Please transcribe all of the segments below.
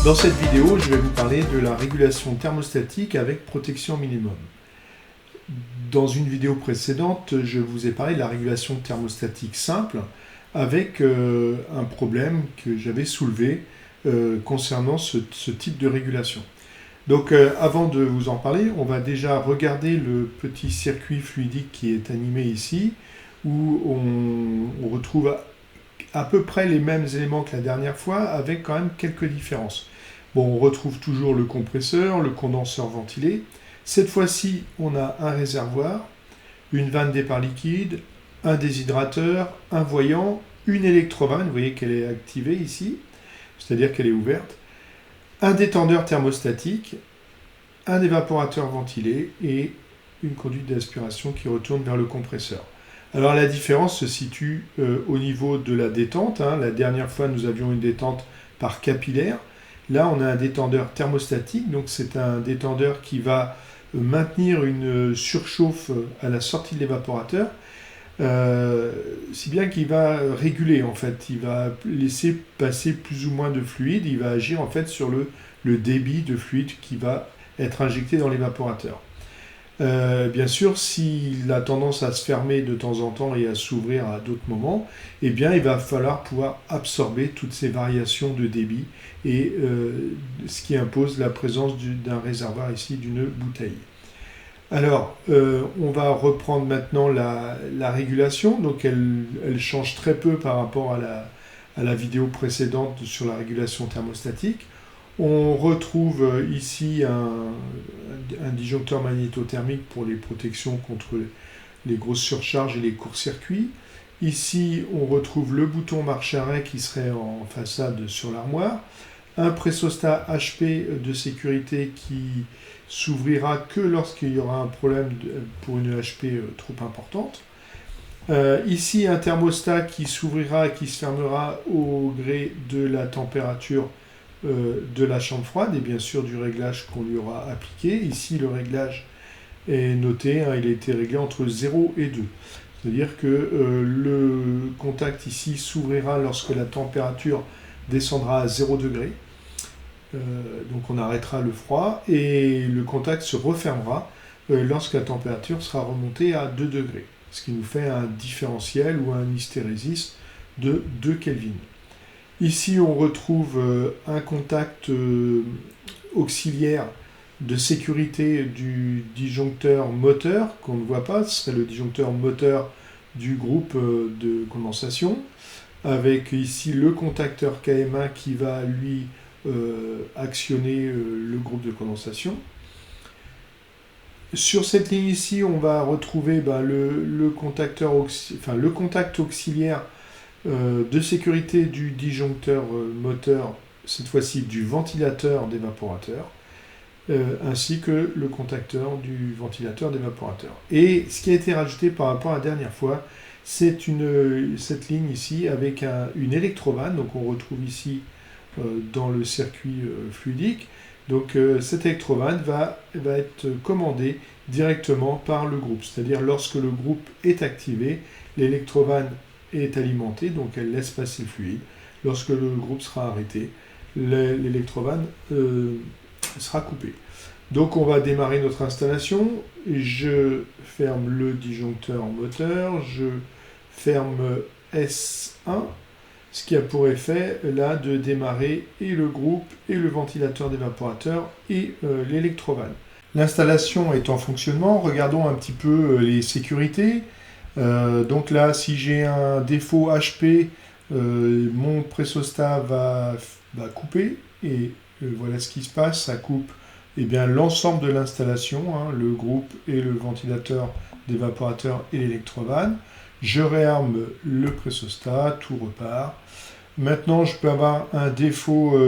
Dans cette vidéo, je vais vous parler de la régulation thermostatique avec protection minimum. Dans une vidéo précédente, je vous ai parlé de la régulation thermostatique simple avec un problème que j'avais soulevé concernant ce type de régulation. Donc avant de vous en parler, on va déjà regarder le petit circuit fluidique qui est animé ici, où on retrouve à peu près les mêmes éléments que la dernière fois, avec quand même quelques différences. Bon, on retrouve toujours le compresseur, le condenseur ventilé. Cette fois-ci, on a un réservoir, une vanne départ liquide, un déshydrateur, un voyant, une électrovanne, vous voyez qu'elle est activée ici, c'est-à-dire qu'elle est ouverte, un détendeur thermostatique, un évaporateur ventilé et une conduite d'aspiration qui retourne vers le compresseur. Alors la différence se situe au niveau de la détente. La dernière fois, nous avions une détente par capillaire. Là, on a un détendeur thermostatique, donc c'est un détendeur qui va maintenir une surchauffe à la sortie de l'évaporateur, si bien qu'il va réguler en fait, il va laisser passer plus ou moins de fluide, il va agir en fait sur le débit de fluide qui va être injecté dans l'évaporateur. Bien sûr, s'il a tendance à se fermer de temps en temps et à s'ouvrir à d'autres moments, eh bien, il va falloir pouvoir absorber toutes ces variations de débit, et ce qui impose la présence d'un réservoir ici, d'une bouteille. Alors, on va reprendre maintenant la régulation. Donc, elle change très peu par rapport à la vidéo précédente sur la régulation thermostatique. On retrouve ici un disjoncteur magnétothermique pour les protections contre les grosses surcharges et les courts-circuits. Ici, on retrouve le bouton marche-arrêt qui serait en façade sur l'armoire. Un pressostat HP de sécurité qui s'ouvrira que lorsqu'il y aura un problème pour une HP trop importante. Ici, un thermostat qui s'ouvrira et qui se fermera au gré de la température de la chambre froide et bien sûr du réglage qu'on lui aura appliqué. Ici, le réglage est noté, il a été réglé entre 0 et 2. C'est-à-dire que le contact ici s'ouvrira lorsque la température descendra à 0 degré. Donc on arrêtera le froid, et le contact se refermera lorsque la température sera remontée à 2 degrés, ce qui nous fait un différentiel ou un hystérésis de 2 Kelvin. Ici, on retrouve un contact auxiliaire de sécurité du disjoncteur moteur, qu'on ne voit pas, ce serait le disjoncteur moteur du groupe de condensation, avec ici le contacteur KM1 qui va, lui, actionner le groupe de condensation. Sur cette ligne ici, on va retrouver le contact auxiliaire de sécurité du disjoncteur moteur, cette fois-ci du ventilateur d'évaporateur, ainsi que le contacteur du ventilateur d'évaporateur. Et ce qui a été rajouté par rapport à la dernière fois, c'est cette ligne ici avec une électrovanne. Donc on retrouve ici dans le circuit fluidique. Donc cette électrovanne va être commandée directement par le groupe, c'est-à-dire lorsque le groupe est activé, l'électrovanne est alimentée, donc elle laisse passer le fluide. Lorsque le groupe sera arrêté, l'électrovanne sera coupée. Donc on va démarrer notre installation. Je ferme le disjoncteur moteur, je ferme S1, ce qui a pour effet là de démarrer et le groupe et le ventilateur d'évaporateur et l'électrovanne. L'installation est en fonctionnement. Regardons un petit peu les sécurités. Donc là, si j'ai un défaut HP, mon pressostat va couper, et voilà ce qui se passe, ça coupe l'ensemble de l'installation, le groupe et le ventilateur d'évaporateur et l'électrovanne. Je réarme le pressostat, tout repart. Maintenant, je peux avoir un défaut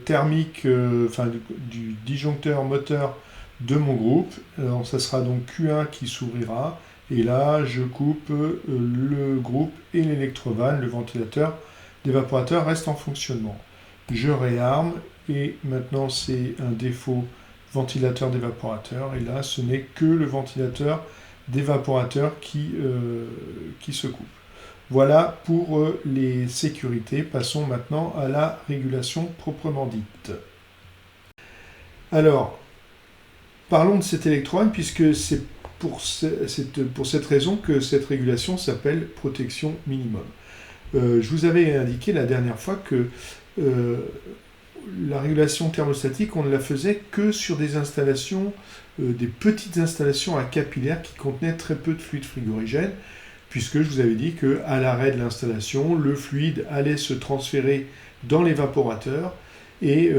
thermique du disjoncteur moteur de mon groupe. Alors, ça sera donc Q1 qui s'ouvrira. Et là, je coupe le groupe et l'électrovanne, le ventilateur d'évaporateur reste en fonctionnement. Je réarme, et maintenant c'est un défaut ventilateur d'évaporateur, et là ce n'est que le ventilateur d'évaporateur qui se coupe. Voilà pour les sécurités. Passons maintenant à la régulation proprement dite. Alors, parlons de cet électrone, puisque c'est pour cette raison que cette régulation s'appelle protection minimum. Je vous avais indiqué la dernière fois que la régulation thermostatique, on ne la faisait que sur des installations, des petites installations à capillaire qui contenaient très peu de fluide frigorigène, puisque je vous avais dit qu'à l'arrêt de l'installation, le fluide allait se transférer dans l'évaporateur et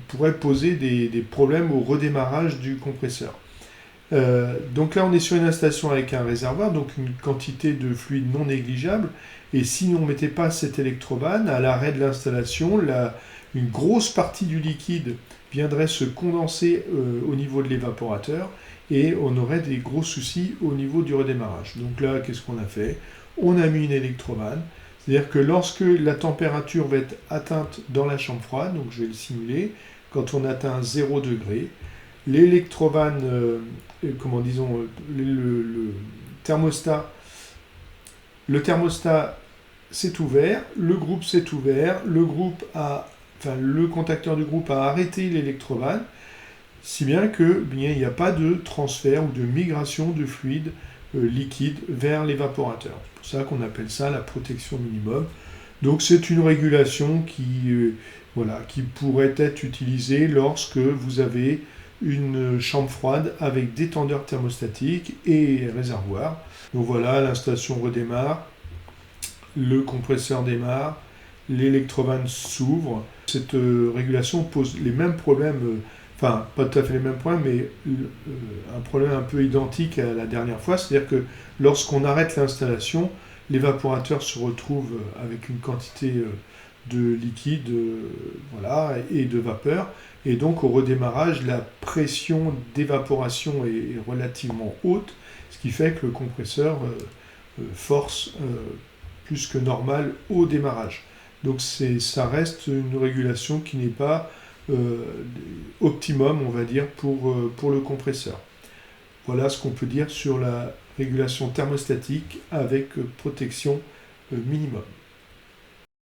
pourrait poser des problèmes au redémarrage du compresseur. Donc là, on est sur une installation avec un réservoir, donc une quantité de fluide non négligeable, et si on ne mettait pas cet électrobane, à l'arrêt de l'installation, une grosse partie du liquide viendrait se condenser au niveau de l'évaporateur, et on aurait des gros soucis au niveau du redémarrage. Donc là, qu'est-ce qu'on a fait? On a mis une électrobane, c'est-à-dire que lorsque la température va être atteinte dans la chambre froide, donc je vais le simuler, quand on atteint 0 degré, l'électrobane, le thermostat s'est ouvert, le groupe s'est ouvert, le contacteur du groupe a arrêté l'électrobane, si bien que il n'y a pas de transfert ou de migration de fluide liquide vers l'évaporateur. C'est pour ça qu'on appelle ça la protection minimum. Donc c'est une régulation qui pourrait être utilisée lorsque vous avez une chambre froide avec détendeur thermostatique et réservoir. Donc voilà, l'installation redémarre, le compresseur démarre, l'électrobane s'ouvre. Cette régulation pose les mêmes problèmes, pas tout à fait les mêmes problèmes, mais un problème un peu identique à la dernière fois, c'est-à-dire que lorsqu'on arrête l'installation, l'évaporateur se retrouve avec une quantité de liquide et de vapeur, et donc au redémarrage, la pression d'évaporation est relativement haute, ce qui fait que le compresseur force plus que normal au démarrage. Donc ça reste une régulation qui n'est pas optimum, on va dire, pour le compresseur. Voilà ce qu'on peut dire sur la régulation thermostatique avec protection minimum.